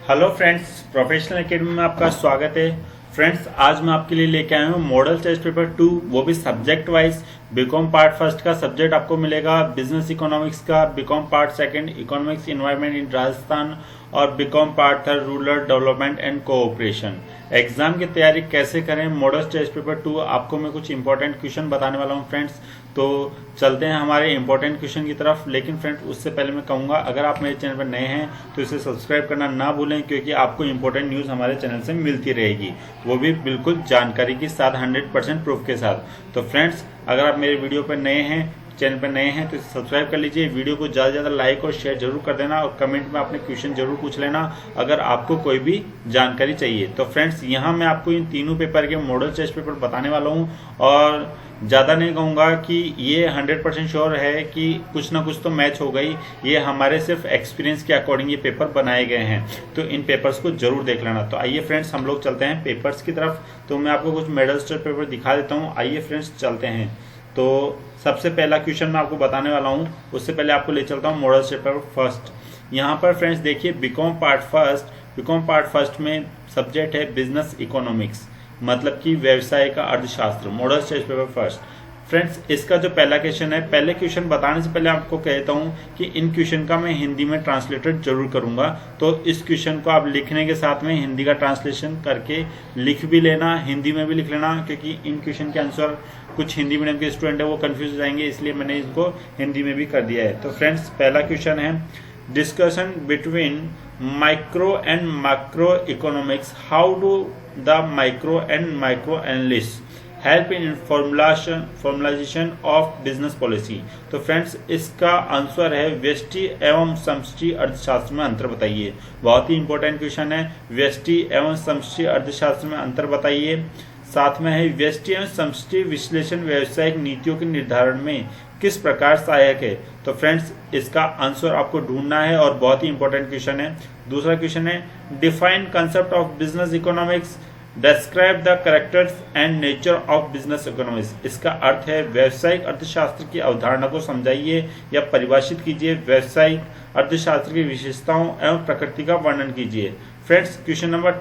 Hello friends, professional academy में आपका स्वागत है। फ्रेंड्स, आज मैं आपके लिए लेके आया हूँ मॉडल टेस्ट पेपर 2, वो भी subject wise. BCom part first का सब्जेक्ट आपको मिलेगा बिजनेस इकोनॉमिक्स का, BCom part second economics environment in Rajasthan और BCom part third rural development and cooperation. Exam की तैयारी कैसे करें, मॉडल टेस्ट पेपर 2 आपको मैं कुछ इंपॉर्टेंट क्वेश्चन बताने वाला हूँ फ्रेंड्स। तो चलते हैं हमारे इंपॉर्टेंट क्वेश्चन की तरफ। लेकिन फ्रेंड्स, उससे पहले मैं कहूँगा, अगर आप मेरे चैनल पर नए हैं तो इसे सब्सक्राइब करना ना भूलें, क्योंकि आपको इंपॉर्टेंट न्यूज़ हमारे चैनल से मिलती रहेगी, वो भी बिल्कुल जानकारी के साथ, 100% प्रूफ के साथ। तो फ्रेंड्स, अगर आप मेरे वीडियो पर नए हैं, चैनल पर नए हैं, तो सब्सक्राइब कर लीजिए। वीडियो को ज़्यादा से ज़्यादा लाइक और शेयर जरूर कर देना और कमेंट में अपने क्वेश्चन जरूर पूछ लेना अगर आपको कोई भी जानकारी चाहिए। तो फ्रेंड्स, यहाँ मैं आपको इन तीनों पेपर के मॉडल टेस्ट पेपर बताने वाला हूँ और ज़्यादा नहीं कहूँगा कि ये 100% श्योर है कि कुछ ना कुछ तो मैच हो गई। ये हमारे सिर्फ एक्सपीरियंस के अकॉर्डिंग ये पेपर बनाए गए हैं, तो इन पेपर्स को जरूर देख लेना। तो आइए फ्रेंड्स, हम लोग चलते हैं पेपर्स की तरफ। तो मैं आपको कुछ मॉडल टेस्ट पेपर दिखा देता हूँ। आइए फ्रेंड्स, चलते हैं। तो सबसे पहला क्वेश्चन मैं आपको बताने वाला हूँ, उससे पहले आपको ले चलता हूँ मॉडल टेस्ट पेपर फर्स्ट। यहाँ पर फ्रेंड्स देखिए, बीकॉम पार्ट फर्स्ट में सब्जेक्ट है बिजनेस इकोनॉमिक्स, मतलब कि व्यवसाय का अर्थशास्त्र, model test paper first. Friends, इसका जो पहला क्वेश्चन है, पहले क्वेश्चन बताने से पहले आपको कहता हूँ कि इन क्वेश्चन का मैं हिंदी में ट्रांसलेटेड जरूर करूँगा। तो इस क्वेश्चन को आप लिखने के साथ में हिंदी का ट्रांसलेशन करके लिख भी लेना, हिंदी में भी लिख लेना, क्योंकि इन क्वेश्चन के आंसर कुछ हिंदी मीडियम के स्टूडेंट है वो कंफ्यूज हो जाएंगे, इसलिए मैंने इसको हिंदी में भी कर दिया है। तो फ्रेंड्स, पहला क्वेश्चन है, discussion between micro and macro economics, how do the micro and micro analyst help in formulization of business policy. तो फ्रेंड्स, इसका आंसर है व्यष्टि एवं समष्टि अर्थशास्त्र में अंतर बताइए। बहुत ही इंपॉर्टेंट क्वेश्चन है, व्यष्टि एवं समष्टि अर्थशास्त्र में अंतर बताइए। साथ में है, व्यष्टि एवं समष्टि विश्लेषण व्यावसायिक नीतियों के निर्धारण में किस प्रकार सहायक है। तो फ्रेंड्स, इसका आंसर आपको ढूंढना है और बहुत ही इंपॉर्टेंट क्वेश्चन है। दूसरा क्वेश्चन है, define concept of business economics, describe the characters and nature of business economics. इसका अर्थ है व्यावसायिक अर्थशास्त्र की अवधारणा को समझाइए या परिभाषित कीजिए, व्यावसायिक अर्थशास्त्र की विशेषताओं एवं प्रकृति का वर्णन कीजिए। फ्रेंड्स, क्वेश्चन नंबर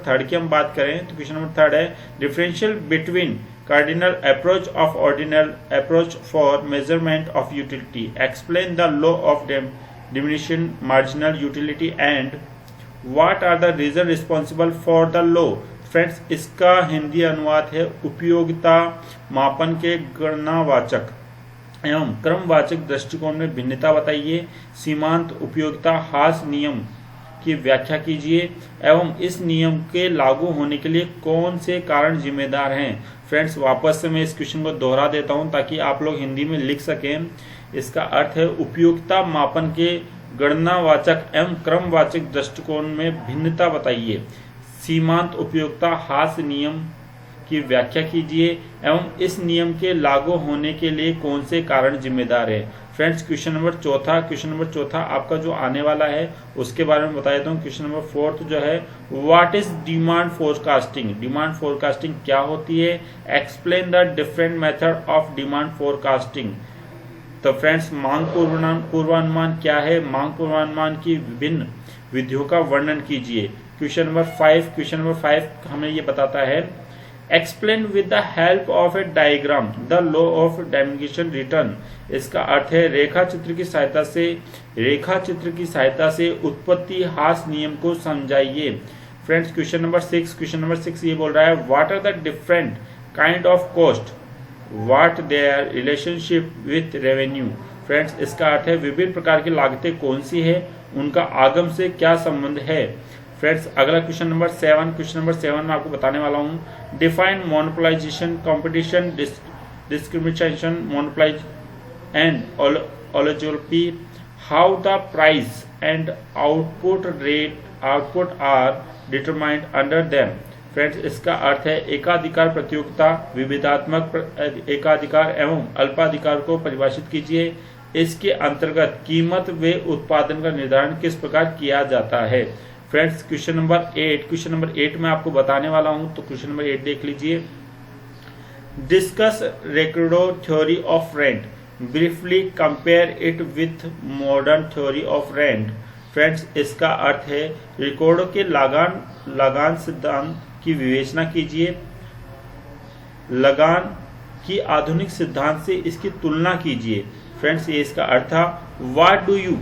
थर्ड की हम बात करें तो क्वेश्चन नंबर थर्ड है, differential between cardinal approach of ordinal approach for measurement of utility, explain the law of diminishing marginal utility and what are the reason responsible for the law. Friends, इसका हिंदी अनुवाद है, उपयोगिता मापन के गणनावाचक एवं क्रमवाचक दृष्टिकोण में भिन्नता बताइए, सीमांत उपयोगिता हास नियम की व्याख्या कीजिए एवं इस नियम के लागू होने के लिए कौन से कारण जिम्मेदार हैं। फ्रेंड्स, वापस से मैं इस क्वेश्चन को दोहरा देता हूं ताकि आप लोग हिंदी में लिख सकें। इसका अर्थ है, उपयोगिता मापन के गणनावाचक एवं क्रमवाचक दृष्टिकोण में भिन्नता बताइए, सीमांत उपयोगिता हास नियम की व्याख्या कीजिए एवं इस नियम के लागू होने के लिए कौन से कारण जिम्मेदार है। फ्रेंड्स, क्वेश्चन नंबर चौथा आपका जो आने वाला है उसके बारे में बता देता हूँ। क्वेश्चन नंबर फोर्थ जो है, what is demand forecasting, demand forecasting क्या होती है, explain the different method of demand forecasting. तो फ्रेंड्स, मांग पूर्वानुमान क्या है, मांग पूर्वानुमान की विभिन्न विधियों का वर्णन कीजिए। क्वेश्चन नंबर 5 हमें ये बताता है, explain with the help of A diagram the law of dimension return. इसका अर्थ है, रेखा चित्र की सहायता से उत्पत्ति हास नियम को समझाइए। फ्रेंड्स, क्वेश्चन नंबर 6 ये बोल रहा है, what are the different kind of cost, what their relationship with revenue. Friends, इसका अर्थ है, विभिन्न प्रकार की लागतें कौन सी है, उनका आगम से क्या संबंध है। फ्रेंड्स, अगला क्वेश्चन नंबर 7 में आपको बताने वाला हूँ, define monopolization, competition, discrimination, monopolize and oligopoly, how the price and output are determined under them. Friends, इसका अर्थ है, एकाधिकार प्रतियोगिता, विविधात्मक एकाधिकार एवं अल्पाधिकार को परिभाषित कीजिए। इसके अंतर्गत कीमत व उत्पादन का निर्धारण किस प्रकार किया जाता है। फ्रेंड्स, क्वेश्चन नंबर 8 में आपको बताने वाला हूं, तो क्वेश्चन नंबर 8 देख लीजिए, discuss Ricardo theory of rent, briefly compare it with modern theory of rent, friends इसका अर्थ है रिकॉर्डों के लगान सिद्धांत की विवेचना कीजिए, लगान की आधुनिक सिद्धांत से इसकी तुलना कीजिए। फ्रेंड्स ये इसका अर्थ था। What do you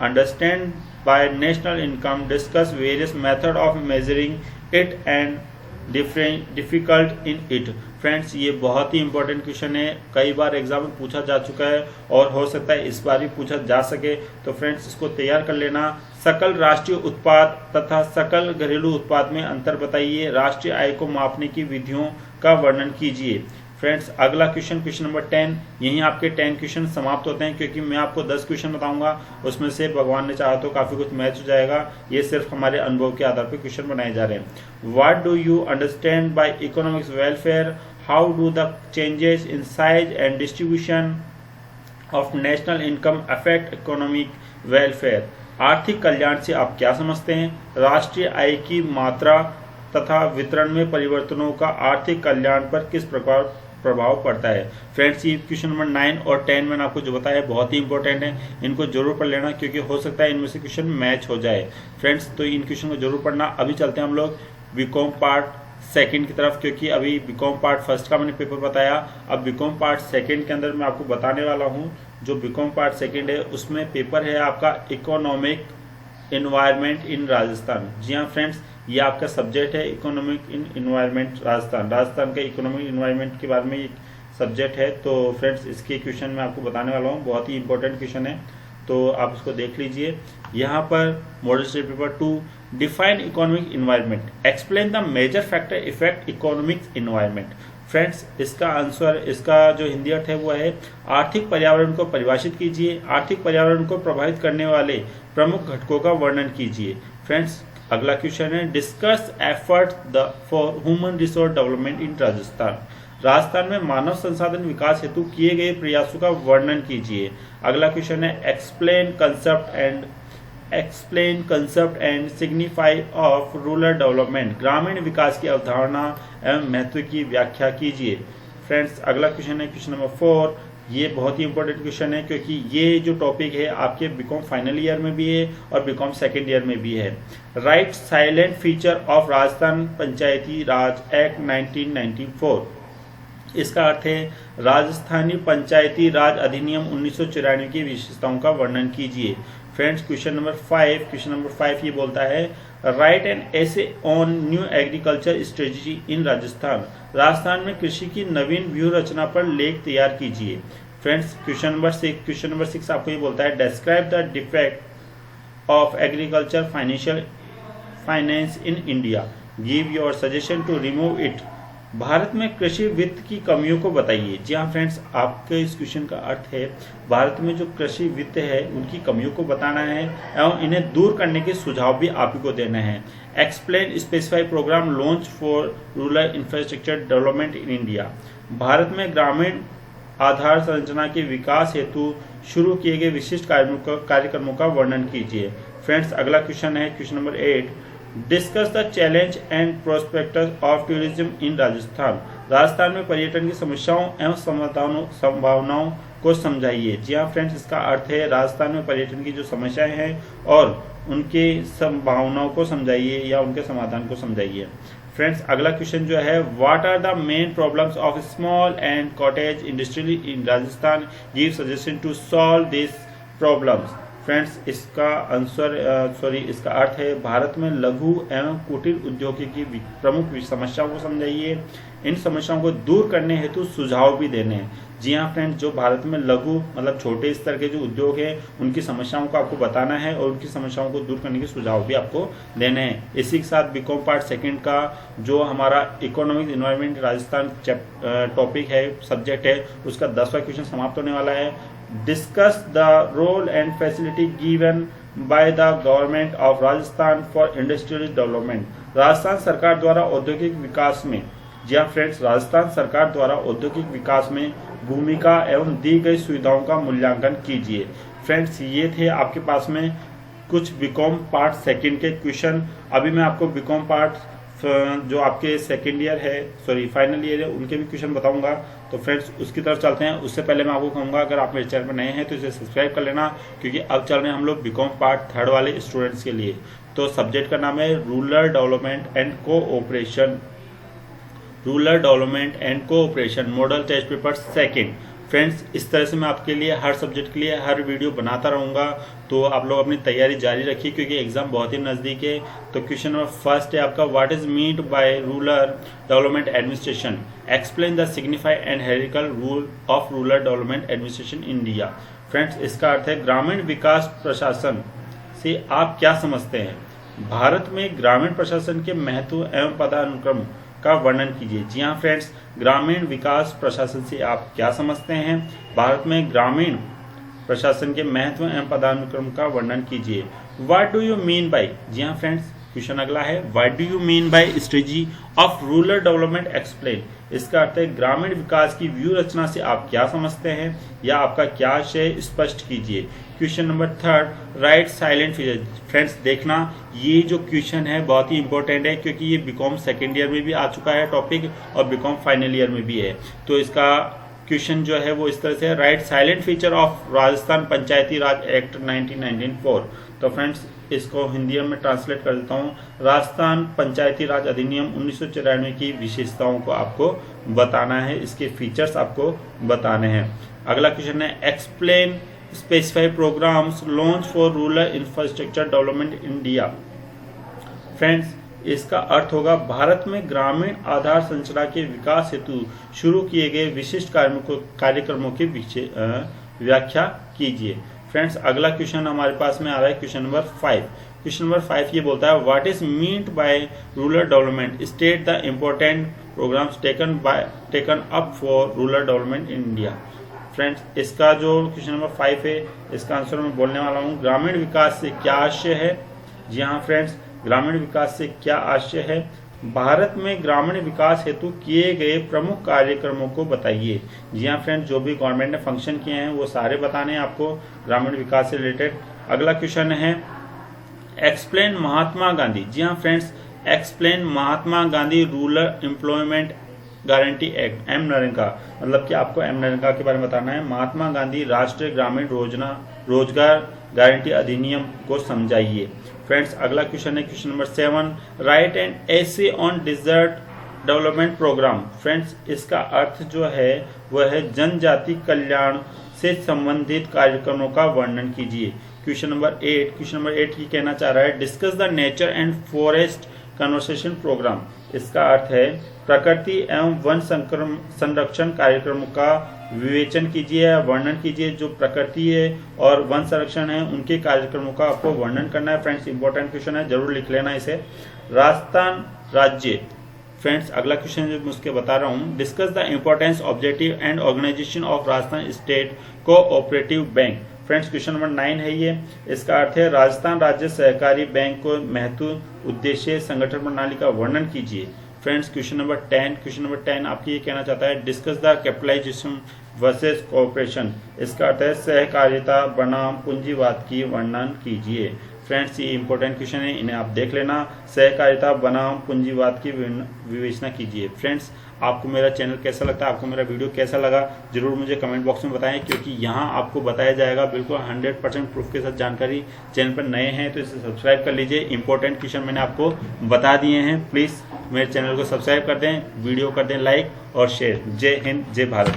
understand by national income, discuss various method of measuring it and difficult in it. Friends ये बहुत ही इंपॉर्टेंट क्वेश्चन है, कई बार एग्जाम में पूछा जा चुका है और हो सकता है इस बार भी पूछा जा सके, तो फ्रेंड्स इसको तैयार कर लेना। सकल राष्ट्रीय उत्पाद तथा सकल घरेलू उत्पाद में अंतर बताइए, राष्ट्रीय आय को मापने की विधियों का वर्णन कीजिए। फ्रेंड्स अगला क्वेश्चन, क्वेश्चन नंबर 10, यहीं आपके 10 क्वेश्चन समाप्त होते हैं, क्योंकि मैं आपको 10 क्वेश्चन बताऊंगा, उसमें से भगवान ने चाहा तो काफी कुछ मैच हो जाएगा। ये सिर्फ हमारे अनुभव के आधार पर क्वेश्चन बनाए जा रहे हैं। What do you understand by economics welfare, how do the changes in size and distribution of national income affect economic welfare. आर्थिक कल्याण से आप क्या समझते हैं, राष्ट्रीय आय की मात्रा तथा वितरण में परिवर्तनों का आर्थिक कल्याण पर किस प्रकार प्रभाव पड़ता है। फ्रेंड्स ये क्वेश्चन नंबर 9 और 10 मैंने आपको जो बताया बहुत ही इंपॉर्टेंट है, इनको जरूर पढ़ लेना, क्योंकि हो सकता है इनमें से क्वेश्चन मैच हो जाए। फ्रेंड्स तो इन क्वेश्चन को जरूर पढ़ना। अभी चलते हैं हम लोग बीकॉम पार्ट सेकंड की तरफ, क्योंकि अभी बीकॉम पार्ट फर्स्ट का मैंने पेपर बताया, अब बीकॉम पार्ट सेकंड के अंदर मैं आपको बताने वाला हूँ। जो बीकॉम पार्ट सेकंड है उसमें पेपर है आपका इकोनॉमिक एनवायरनमेंट इन राजस्थान। जी हाँ फ्रेंड्स, ये आपका सब्जेक्ट है इकोनॉमिक इन एनवायरनमेंट राजस्थान। राजस्थान के इकोनॉमिक एनवायरनमेंट के बारे में एक सब्जेक्ट है। तो फ्रेंड्स इसके क्वेश्चन मैं आपको बताने वाला हूँ, बहुत ही इंपॉर्टेंट क्वेश्चन है, तो आप इसको देख लीजिए। यहाँ पर model state paper 2, define economic environment, explain the major factor effect economic environment. Friends इसका आंसर, इसका जो हिंदी अर्थ है वो है आर्थिक पर्यावरण को परिभाषित कीजिए, आर्थिक पर्यावरण को प्रभावित करने वाले प्रमुख घटकों का वर्णन कीजिए। फ्रेंड्स अगला क्वेश्चन है discuss effort for human resource development in Rajasthan. Rajasthan में मानव संसाधन विकास हेतु किए गए प्रयासों का वर्णन कीजिए। अगला क्वेश्चन है explain concept and signify of rural development, ग्रामीण विकास की अवधारणा एवं महत्व की व्याख्या कीजिए। फ्रेंड्स अगला क्वेश्चन है क्वेश्चन नंबर 4, ये बहुत ही इंपॉर्टेंट क्वेश्चन है, क्योंकि ये जो टॉपिक है आपके बीकॉम फाइनल ईयर में भी है और बीकॉम सेकेंड ईयर में भी है। Right silent feature of Rajasthan Panchayati Raj act 1994। इसका अर्थ है राजस्थानी पंचायती राज अधिनियम 1994 की विशेषताओं का वर्णन कीजिए। फ्रेंड्स क्वेश्चन नंबर 5 ये बोलता है right an essay on new agriculture strategy in Rajasthan. Rajasthan में कृषि की नवीन व्यूह रचना पर लेख तैयार कीजिए। फ्रेंड्स क्वेश्चन नंबर 6 आपको ये बोलता है describe the defect of agriculture finance in India, give your suggestion to remove it. Bharat में कृषि वित्त की कमियों को बताइए। जी हाँ फ्रेंड्स, आपके इस क्वेश्चन का अर्थ है भारत में जो कृषि वित्त है उनकी कमियों को बताना है एवं इन्हें दूर करने के सुझाव भी आप ही को देना है। Explain specify program launch for rural infrastructure development in India. Bharat में ग्रामीण आधार संरचना के विकास हेतु शुरू किए गए विशिष्ट कार्यक्रमों का वर्णन कीजिए। फ्रेंड्स अगला क्वेश्चन है question number 8, discuss the challenge and prospectus of tourism in Rajasthan. Rajasthan में पर्यटन की समस्याओं एवं संभावनाओं को समझाइए। जी हाँ फ्रेंड्स, इसका अर्थ है राजस्थान में पर्यटन की जो समस्याएं हैं और उनके संभावनाओं को समझाइए या उनके समाधान को समझाइए। फ्रेंड्स अगला क्वेश्चन जो है what are the main problems of small and cottage industry in Rajasthan, give suggestion to solve this problems. Friends इसका इसका अर्थ है भारत में लघु एवं कुटीर उद्योग की प्रमुख समस्याओं को समझाइए, इन समस्याओं को दूर करने हेतु सुझाव भी देने हैं। जी हाँ फ्रेंड्स, जो भारत में लघु मतलब छोटे स्तर के जो उद्योग हैं उनकी समस्याओं को आपको बताना है और उनकी समस्याओं को दूर करने के सुझाव भी आपको देने हैं। इसी के साथ बीकॉम पार्ट सेकंड का जो हमारा इकोनॉमिक एनवायरनमेंट राजस्थान टॉपिक है, सब्जेक्ट है, उसका 10वां क्वेश्चन समाप्त होने वाला है। Discuss the role and facility given by the government of Rajasthan for industrial development. Rajasthan सरकार द्वारा औद्योगिक विकास में, जी हाँ फ्रेंड्स, राजस्थान सरकार द्वारा औद्योगिक विकास में भूमिका एवं दी गई सुविधाओं का मूल्यांकन कीजिए। फ्रेंड्स ये थे आपके पास में कुछ बीकॉम पार्ट सेकंड के क्वेश्चन। अभी मैं आपको बीकॉम पार्ट जो आपके सेकंड ईयर है फाइनल ईयर है उनके भी क्वेश्चन बताऊंगा। तो फ्रेंड्स उसकी तरफ चलते हैं। उससे पहले मैं आपको कहूँगा अगर आप मेरे चैनल पर नए हैं तो इसे सब्सक्राइब कर लेना, क्योंकि अब चल रहे हैं हम लोग बीकॉम पार्ट 3 वाले स्टूडेंट्स के लिए। तो सब्जेक्ट का नाम है rural development and cooperation, rural development and cooperation model test paper 2। Friends इस तरह से मैं आपके लिए हर सब्जेक्ट के लिए हर वीडियो बनाता रहूँगा, तो आप लोग अपनी तैयारी जारी रखिए क्योंकि एग्जाम बहुत ही नज़दीक है। तो क्वेश्चन नंबर फर्स्ट है आपका, what is meant by rural development administration, explain the signify and hierarchical rule of rural development administration India. Friends इसका अर्थ है ग्रामीण विकास प्रशासन से आप क्या समझते हैं, भारत में ग्रामीण प्रशासन के महत्व एवं पदानुक्रम का वर्णन कीजिए। जी हाँ फ्रेंड्स, ग्रामीण विकास प्रशासन से आप क्या समझते हैं, भारत में ग्रामीण प्रशासन के महत्व एवं पदानुक्रम का वर्णन कीजिए। What do you mean by, जी हाँ फ्रेंड्स क्वेश्चन अगला है, what do you mean by strategy of rural development explain. इसका अर्थ है ग्रामीण विकास की व्यू रचना से आप क्या समझते हैं या आपका क्या आशय स्पष्ट कीजिए। Question number 3, right silent feature. Friends देखना ये जो क्वेश्चन है बहुत ही इंपॉर्टेंट है, क्योंकि ये बीकॉम सेकेंड ईयर में भी आ चुका है टॉपिक और बीकॉम फाइनल ईयर में भी है। तो इसका क्वेश्चन जो है वो इस तरह से, right silent feature of Rajasthan Panchayati Raj act 1994। तो फ्रेंड्स इसको हिंदी में ट्रांसलेट कर देता हूँ, राजस्थान पंचायती राज अधिनियम 1994 की विशेषताओं को आपको बताना है, इसके फीचर्स आपको बताने हैं। अगला क्वेश्चन है, explain specified programs launch for rural infrastructure development India. Friends इसका अर्थ होगा भारत में ग्रामीण आधार संरचना के विकास हेतु शुरू किए गए विशिष्ट कार्यक्रमों की व्याख्या कीजिए। फ्रेंड्स अगला क्वेश्चन हमारे पास में आ रहा है क्वेश्चन नंबर 5। क्वेश्चन नंबर 5 ये बोलता है, what is meant by rural development, state the important programs taken up for rural development in India. Friends इसका जो क्वेश्चन नंबर 5 है इसका आंसर मैं बोलने वाला हूँ, ग्रामीण विकास से क्या आशय है। जी हाँ फ्रेंड्स, ग्रामीण विकास से क्या आशय है, भारत में ग्रामीण विकास हेतु किए गए प्रमुख कार्यक्रमों को बताइए। जी हाँ फ्रेंड्स, जो भी गवर्नमेंट ने फंक्शन किए हैं वो सारे बताने हैं आपको ग्रामीण विकास से रिलेटेड। अगला क्वेश्चन है, एक्सप्लेन महात्मा गांधी। जी हाँ friends, explain Mahatma Gandhi rural employment guarantee act, M NREGA, मतलब कि आपको एम नरेगा के बारे में बताना है। महात्मा गांधी राष्ट्रीय ग्रामीण रोजगार गारंटी अधिनियम को समझाइए। फ्रेंड्स अगला क्वेश्चन है question number 7, write and essay on desert development program. Friends इसका अर्थ जो है वह है जनजाति कल्याण से संबंधित कार्यक्रमों का वर्णन कीजिए। क्वेश्चन नंबर 8 ये कहना चाह रहा है, discuss the nature and forest conversation program. इसका अर्थ है प्रकृति एवं वन संरक्षण कार्यक्रमों का विवेचन कीजिए या वर्णन कीजिए। जो प्रकृति है और वन संरक्षण है उनके कार्यक्रमों का आपको वर्णन करना है। फ्रेंड्स इंपॉर्टेंट क्वेश्चन है, जरूर लिख लेना इसे। राजस्थान राज्य। फ्रेंड्स अगला क्वेश्चन जो मैं उसके बता रहा हूँ, discuss the importance objective and organization of Rajasthan state cooperative bank. Friends question number 9 है ये, इसका अर्थ है राजस्थान राज्य सहकारी बैंक को महत्व उद्देश्य संगठन प्रणाली का वर्णन कीजिए। फ्रेंड्स क्वेश्चन नंबर 10 आपकी ये कहना चाहता है, discuss the capitalization versus cooperation. इसका अर्थ है सहकारिता बनाम पूंजीवाद की वर्णन कीजिए। फ्रेंड्स ये इंपॉर्टेंट क्वेश्चन है, इन्हें आप देख लेना। सहकारिता बनाम पूंजीवाद की विवेचना कीजिए। फ्रेंड्स आपको मेरा चैनल कैसा लगता है, आपको मेरा वीडियो कैसा लगा, जरूर मुझे कमेंट बॉक्स में बताएं, क्योंकि यहाँ आपको बताया जाएगा बिल्कुल 100% प्रूफ के साथ जानकारी। चैनल पर नए हैं तो इसे सब्सक्राइब कर लीजिए। इंपॉर्टेंट क्वेश्चन मैंने आपको बता दिए हैं, प्लीज़ मेरे चैनल को सब्सक्राइब कर दें, वीडियो कर दें लाइक और शेयर। जय हिंद, जय भारत।